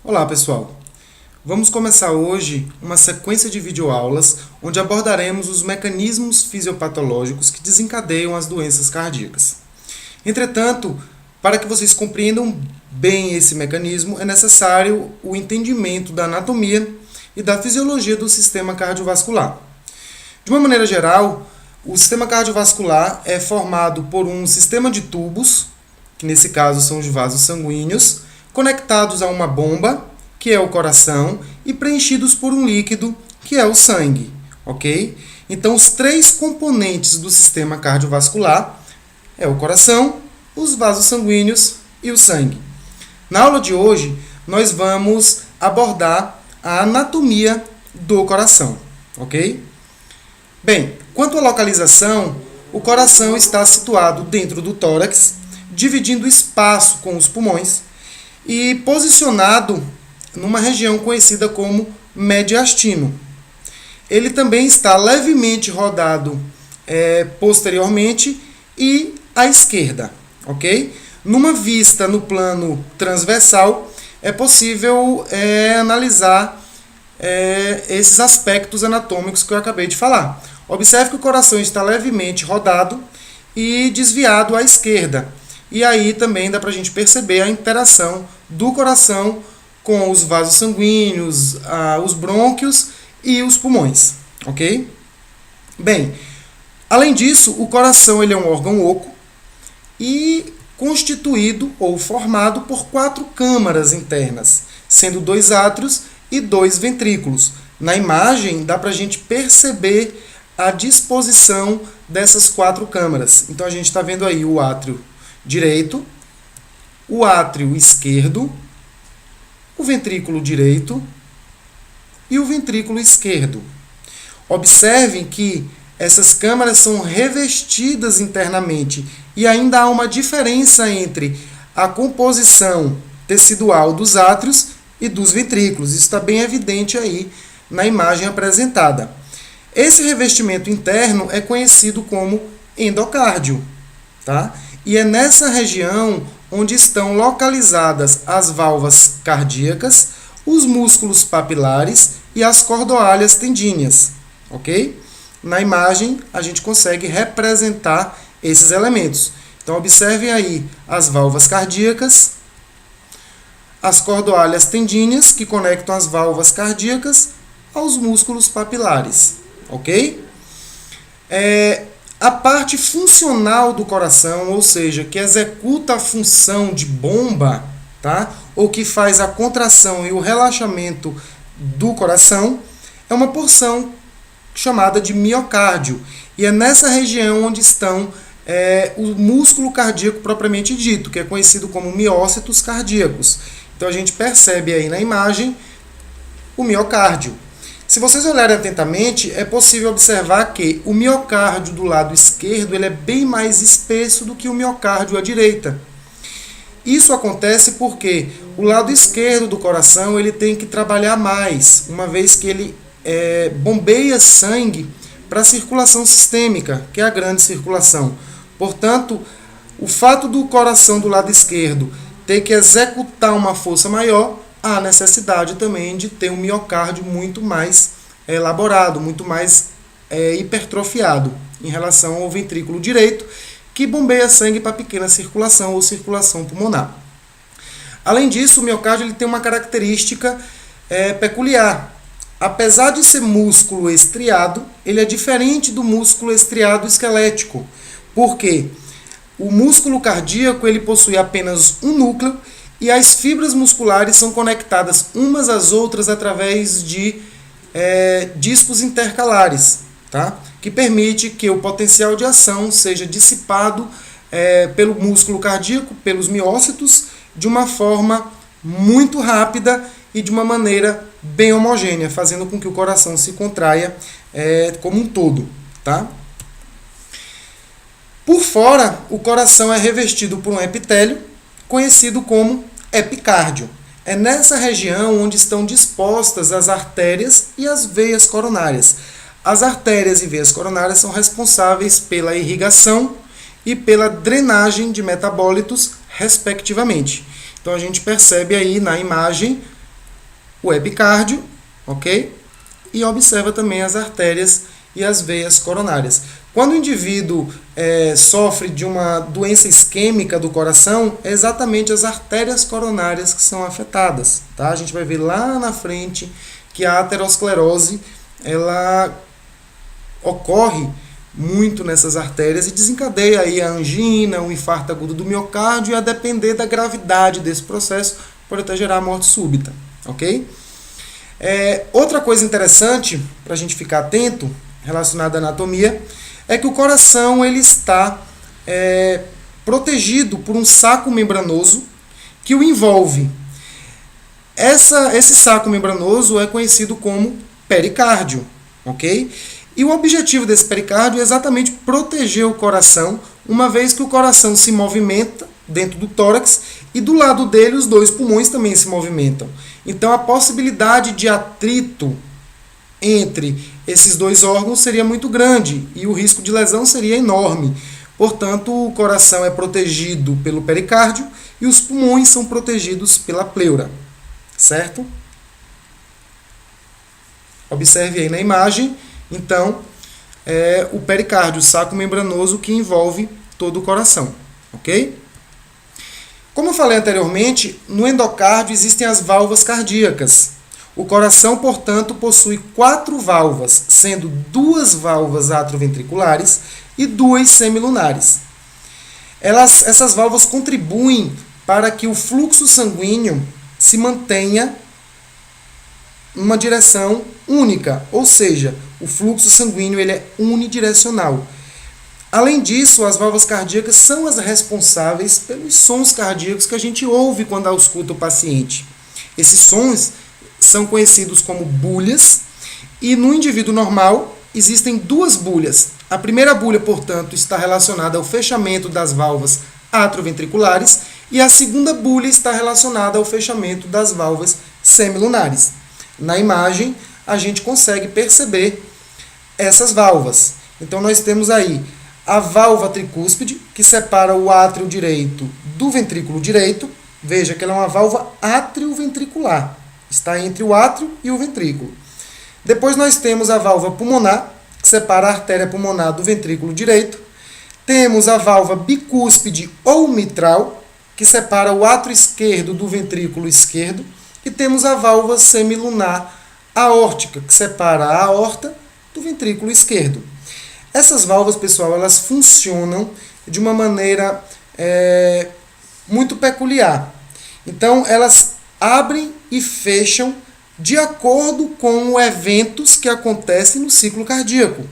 Olá pessoal, vamos começar hoje uma sequência de videoaulas onde abordaremos os mecanismos fisiopatológicos que desencadeiam as doenças cardíacas. Entretanto, para que vocês compreendam bem esse mecanismo, é necessário o entendimento da anatomia e da fisiologia do sistema cardiovascular. De uma maneira geral, o sistema cardiovascular é formado por um sistema de tubos, que nesse caso são os vasos sanguíneos, conectados a uma bomba, que é o coração, e preenchidos por um líquido, que é o sangue, ok? Então, os três componentes do sistema cardiovascular é o coração, os vasos sanguíneos e o sangue. Na aula de hoje, nós vamos abordar a anatomia do coração, ok? Bem, quanto à localização, o coração está situado dentro do tórax, dividindo espaço com os pulmões, e posicionado numa região conhecida como mediastino. Ele também está levemente rodado posteriormente e à esquerda, ok? Numa vista no plano transversal, é possível analisar esses aspectos anatômicos que eu acabei de falar. Observe que o coração está levemente rodado e desviado à esquerda. E aí também dá para a gente perceber a interação do coração com os vasos sanguíneos, os brônquios e os pulmões, ok? Bem, além disso, o coração ele é um órgão oco e constituído ou formado por 4 câmaras internas, sendo 2 átrios e 2 ventrículos. Na imagem dá para a gente perceber a disposição dessas 4 câmaras. Então a gente está vendo aí o átrio direito, o átrio esquerdo, o ventrículo direito e o ventrículo esquerdo. Observem que essas câmaras são revestidas internamente e ainda há uma diferença entre a composição tecidual dos átrios e dos ventrículos. Isso está bem evidente aí na imagem apresentada. Esse revestimento interno é conhecido como endocárdio, tá? E é nessa região onde estão localizadas as válvulas cardíacas, os músculos papilares e as cordoalhas tendíneas, ok? Na imagem a gente consegue representar esses elementos. Então observem aí as válvulas cardíacas, as cordoalhas tendíneas que conectam as válvulas cardíacas aos músculos papilares, ok? A parte funcional do coração, ou seja, que executa a função de bomba, tá? Ou que faz a contração e o relaxamento do coração, é uma porção chamada de miocárdio. E é nessa região onde estão o músculo cardíaco propriamente dito, que é conhecido como miócitos cardíacos. Então a gente percebe aí na imagem o miocárdio. Se vocês olharem atentamente, é possível observar que o miocárdio do lado esquerdo ele é bem mais espesso do que o miocárdio à direita. Isso acontece porque o lado esquerdo do coração ele tem que trabalhar mais, uma vez que ele bombeia sangue para a circulação sistêmica, que é a grande circulação. Portanto, o fato do coração do lado esquerdo ter que executar uma força maior, há necessidade também de ter um miocárdio muito mais elaborado, muito mais hipertrofiado em relação ao ventrículo direito, que bombeia sangue para a pequena circulação ou circulação pulmonar. Além disso, o miocárdio ele tem uma característica peculiar. Apesar de ser músculo estriado, ele é diferente do músculo estriado esquelético. Por quê? O músculo cardíaco ele possui apenas um núcleo e as fibras musculares são conectadas umas às outras através de discos intercalares, tá? Que permite que o potencial de ação seja dissipado pelo músculo cardíaco, pelos miócitos, de uma forma muito rápida e de uma maneira bem homogênea, fazendo com que o coração se contraia como um todo, tá? Por fora, o coração é revestido por um epitélio, conhecido como epicárdio. É nessa região onde estão dispostas as artérias e as veias coronárias. As artérias e veias coronárias são responsáveis pela irrigação e pela drenagem de metabólitos, respectivamente. Então a gente percebe aí na imagem o epicárdio, ok? E observa também as artérias e as veias coronárias. Quando o indivíduo sofre de uma doença isquêmica do coração, é exatamente as artérias coronárias que são afetadas. Tá? A gente vai ver lá na frente que a aterosclerose ela ocorre muito nessas artérias e desencadeia aí a angina, o infarto agudo do miocárdio, e a depender da gravidade desse processo pode até gerar morte súbita. Ok? Outra coisa interessante para a gente ficar atento relacionada à anatomia é que o coração ele está protegido por um saco membranoso que o envolve. Esse saco membranoso é conhecido como pericárdio, ok? E o objetivo desse pericárdio é exatamente proteger o coração, uma vez que o coração se movimenta dentro do tórax e do lado dele os dois pulmões também se movimentam. Então a possibilidade de atrito entre esses dois órgãos seria muito grande e o risco de lesão seria enorme. Portanto, o coração é protegido pelo pericárdio e os pulmões são protegidos pela pleura. Certo? Observe aí na imagem, então, o pericárdio, o saco membranoso que envolve todo o coração. Ok? Como eu falei anteriormente, no endocárdio existem as válvulas cardíacas. O coração, portanto, possui 4 válvulas, sendo 2 válvulas atrioventriculares e 2 semilunares. Essas válvulas contribuem para que o fluxo sanguíneo se mantenha numa direção única, ou seja, o fluxo sanguíneo ele é unidirecional. Além disso, as válvulas cardíacas são as responsáveis pelos sons cardíacos que a gente ouve quando ausculta o paciente. Esses sons são conhecidos como bulhas, e no indivíduo normal existem 2 bulhas. A primeira bulha, portanto, está relacionada ao fechamento das válvulas atrioventriculares e a segunda bulha está relacionada ao fechamento das válvulas semilunares. Na imagem, a gente consegue perceber essas válvulas. Então, nós temos aí a válvula tricúspide, que separa o átrio direito do ventrículo direito. Veja que ela é uma válvula atrioventricular. Está entre o átrio e o ventrículo. Depois nós temos a válvula pulmonar, que separa a artéria pulmonar do ventrículo direito. Temos a válvula bicúspide ou mitral, que separa o átrio esquerdo do ventrículo esquerdo. E temos a válvula semilunar aórtica, que separa a aorta do ventrículo esquerdo. Essas válvulas, pessoal, elas funcionam de uma maneira muito peculiar. Então, elas abrem e fecham de acordo com eventos que acontecem no ciclo cardíaco.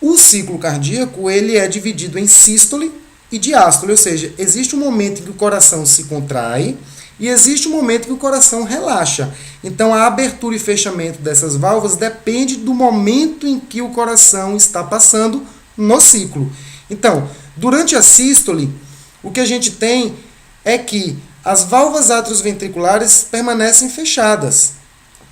O ciclo cardíaco ele é dividido em sístole e diástole, ou seja, existe um momento em que o coração se contrai e existe um momento em que o coração relaxa. Então, a abertura e fechamento dessas válvulas depende do momento em que o coração está passando no ciclo. Então, durante a sístole, o que a gente tem é que as válvulas atrioventriculares permanecem fechadas,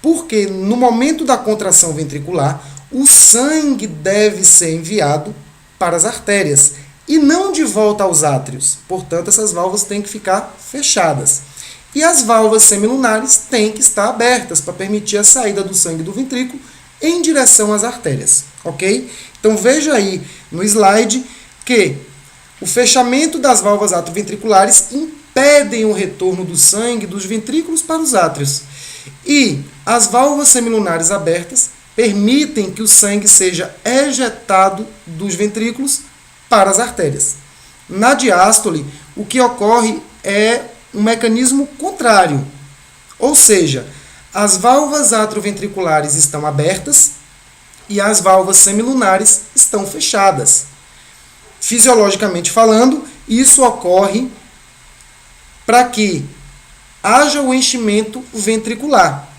porque no momento da contração ventricular, o sangue deve ser enviado para as artérias e não de volta aos átrios. Portanto, essas válvulas têm que ficar fechadas. E as válvulas semilunares têm que estar abertas para permitir a saída do sangue do ventrículo em direção às artérias. Ok? Então veja aí no slide que o fechamento das válvulas atrioventriculares impedem o retorno do sangue dos ventrículos para os átrios. E as válvulas semilunares abertas permitem que o sangue seja ejetado dos ventrículos para as artérias. Na diástole, o que ocorre é um mecanismo contrário, ou seja, as válvulas atrioventriculares estão abertas e as válvulas semilunares estão fechadas. Fisiologicamente falando, isso ocorre para que haja o enchimento ventricular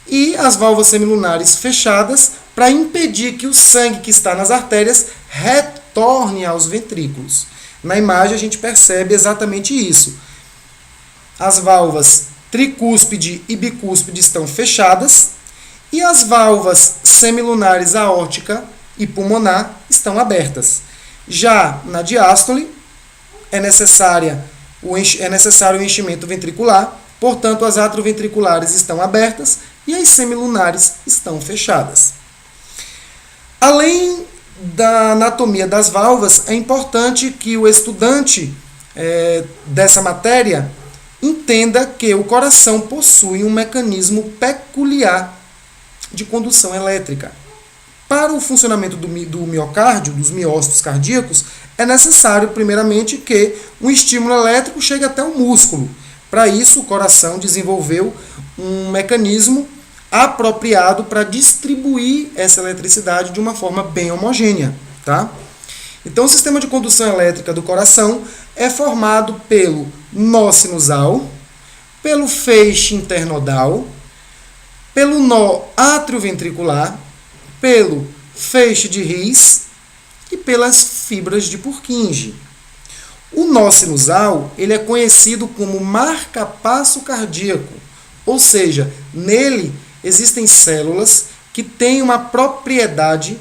e as válvulas semilunares fechadas para impedir que o sangue que está nas artérias retorne aos ventrículos. Na imagem a gente percebe exatamente isso. As válvulas tricúspide e bicúspide estão fechadas e as válvulas semilunares aórtica e pulmonar estão abertas. Já na diástole é necessário o enchimento ventricular, portanto as atrioventriculares estão abertas e as semilunares estão fechadas. Além da anatomia das válvulas, é importante que o estudante dessa matéria entenda que o coração possui um mecanismo peculiar de condução elétrica. Para o funcionamento do miocárdio, dos miócitos cardíacos, é necessário, primeiramente, que um estímulo elétrico chegue até o músculo. Para isso, o coração desenvolveu um mecanismo apropriado para distribuir essa eletricidade de uma forma bem homogênea. Tá? Então, o sistema de condução elétrica do coração é formado pelo nó sinusal, pelo feixe internodal, pelo nó atrioventricular, pelo feixe de His e pelas fibras de Purkinje. O nó sinusal ele é conhecido como marca-passo cardíaco, ou seja, nele existem células que têm uma propriedade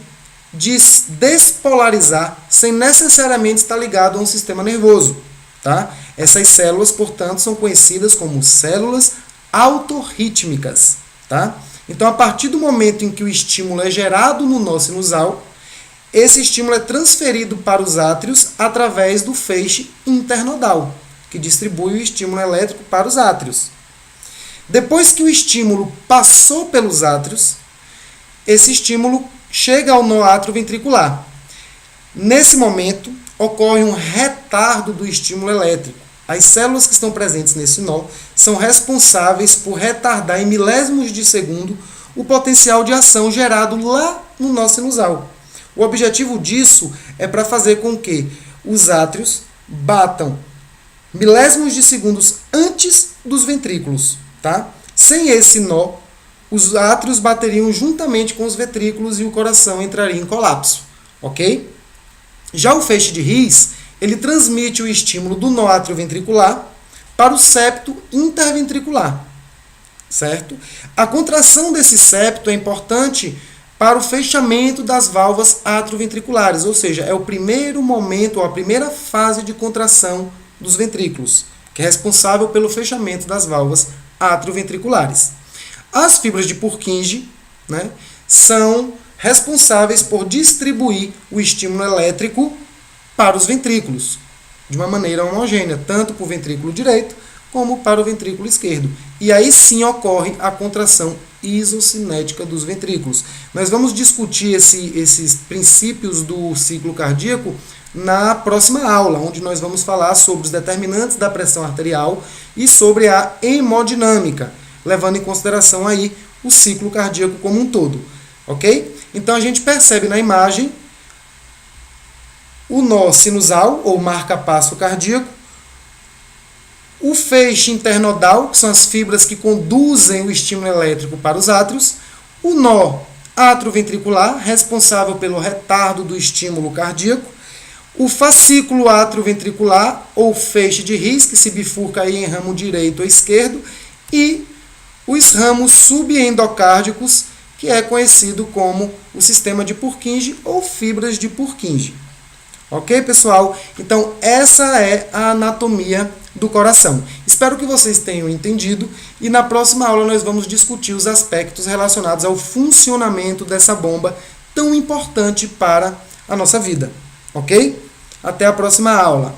de despolarizar sem necessariamente estar ligado a um sistema nervoso. Tá? Essas células, portanto, são conhecidas como células autorrítmicas. Tá? Então, a partir do momento em que o estímulo é gerado no nó sinusal, esse estímulo é transferido para os átrios através do feixe internodal, que distribui o estímulo elétrico para os átrios. Depois que o estímulo passou pelos átrios, esse estímulo chega ao nó atrioventricular. Nesse momento, ocorre um retardo do estímulo elétrico. As células que estão presentes nesse nó são responsáveis por retardar em milésimos de segundo o potencial de ação gerado lá no nó sinusal. O objetivo disso é para fazer com que os átrios batam milésimos de segundos antes dos ventrículos. Tá? Sem esse nó, os átrios bateriam juntamente com os ventrículos e o coração entraria em colapso. Ok? Já o feixe de His, ele transmite o estímulo do nó atrioventricular para o septo interventricular. Certo? A contração desse septo é importante para o fechamento das válvulas atrioventriculares, ou seja, é o primeiro momento, ou a primeira fase de contração dos ventrículos, que é responsável pelo fechamento das válvulas atrioventriculares. As fibras de Purkinje, né, são responsáveis por distribuir o estímulo elétrico para os ventrículos, de uma maneira homogênea, tanto para o ventrículo direito como para o ventrículo esquerdo. E aí sim ocorre a contração isocinética dos ventrículos. Nós vamos discutir esses princípios do ciclo cardíaco na próxima aula, onde nós vamos falar sobre os determinantes da pressão arterial e sobre a hemodinâmica, levando em consideração aí o ciclo cardíaco como um todo. Ok? Então a gente percebe na imagem o nó sinusal, ou marca-passo cardíaco, o feixe internodal, que são as fibras que conduzem o estímulo elétrico para os átrios, o nó atrioventricular, responsável pelo retardo do estímulo cardíaco, o fascículo atrioventricular, ou feixe de His, que se bifurca aí em ramo direito ou esquerdo, e os ramos subendocárdicos, que é conhecido como o sistema de Purkinje ou fibras de Purkinje. Ok, pessoal? Então, essa é a anatomia do coração. Espero que vocês tenham entendido e na próxima aula nós vamos discutir os aspectos relacionados ao funcionamento dessa bomba tão importante para a nossa vida. Ok? Até a próxima aula.